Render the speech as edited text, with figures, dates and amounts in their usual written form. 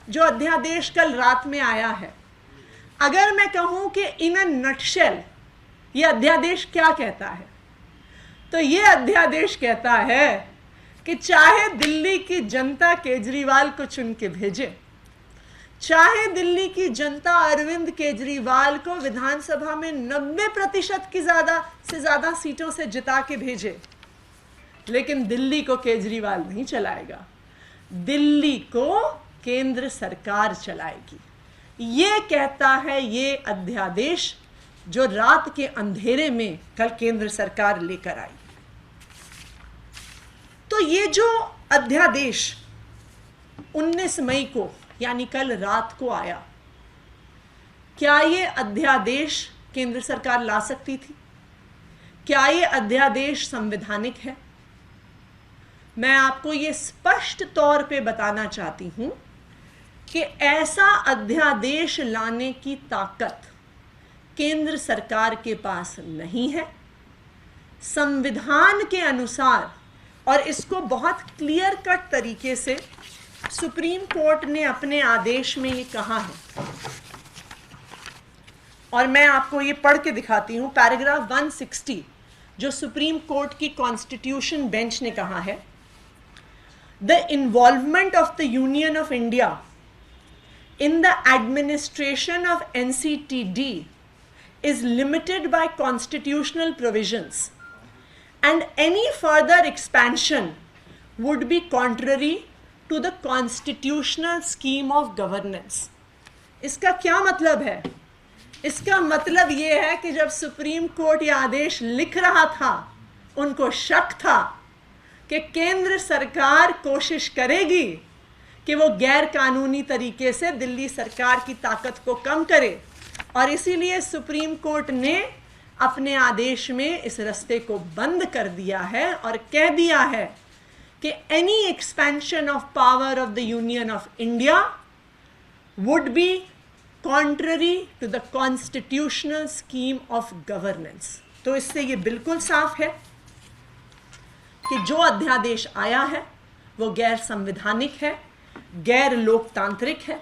जो अध्यादेश कल रात में आया है, अगर मैं कहूं कि इन अ नटशेल ये अध्यादेश क्या कहता है, तो ये अध्यादेश कहता है कि चाहे दिल्ली की जनता केजरीवाल को चुन के भेजे, चाहे दिल्ली की जनता अरविंद केजरीवाल को विधानसभा में 90% की ज़्यादा सीटों से जिता के भेजे, लेकिन दिल्ली को केजरीवाल नहीं चलाएगा, दिल्ली को केंद्र सरकार चलाएगी। ये कहता है ये अध्यादेश जो रात के अंधेरे में कल केंद्र सरकार लेकर आई। तो ये जो अध्यादेश 19 मई को यानी कल रात को आया, क्या ये अध्यादेश केंद्र सरकार ला सकती थी? क्या ये अध्यादेश संवैधानिक है? मैं आपको ये स्पष्ट तौर पे बताना चाहती हूं कि ऐसा अध्यादेश लाने की ताकत केंद्र सरकार के पास नहीं है। संविधान के अनुसार, और इसको बहुत क्लियर कट तरीके से सुप्रीम कोर्ट ने अपने आदेश में ये कहा है, और मैं आपको ये पढ़ के दिखाती हूं। पैराग्राफ 160 जो सुप्रीम कोर्ट की कॉन्स्टिट्यूशन बेंच ने कहा है, the involvement of the union of India in the administration of NCTD is limited by constitutional provisions, and any further expansion would be contrary to the constitutional scheme of governance. इसका क्या मतलब है? इसका मतलब ये है कि जब सुप्रीम कोर्ट ये आदेश लिख रहा था, उनको शक था कि केंद्र सरकार कोशिश करेगी कि वो गैर कानूनी तरीके से दिल्ली सरकार की ताकत को कम करे, और इसीलिए सुप्रीम कोर्ट ने अपने आदेश में इस रास्ते को बंद कर दिया है और कह दिया है कि any expansion of power of the union of India would be contrary to the constitutional scheme of governance. तो इससे ये बिल्कुल साफ है कि जो अध्यादेश आया है वो गैर संवैधानिक है, गैर लोकतांत्रिक है,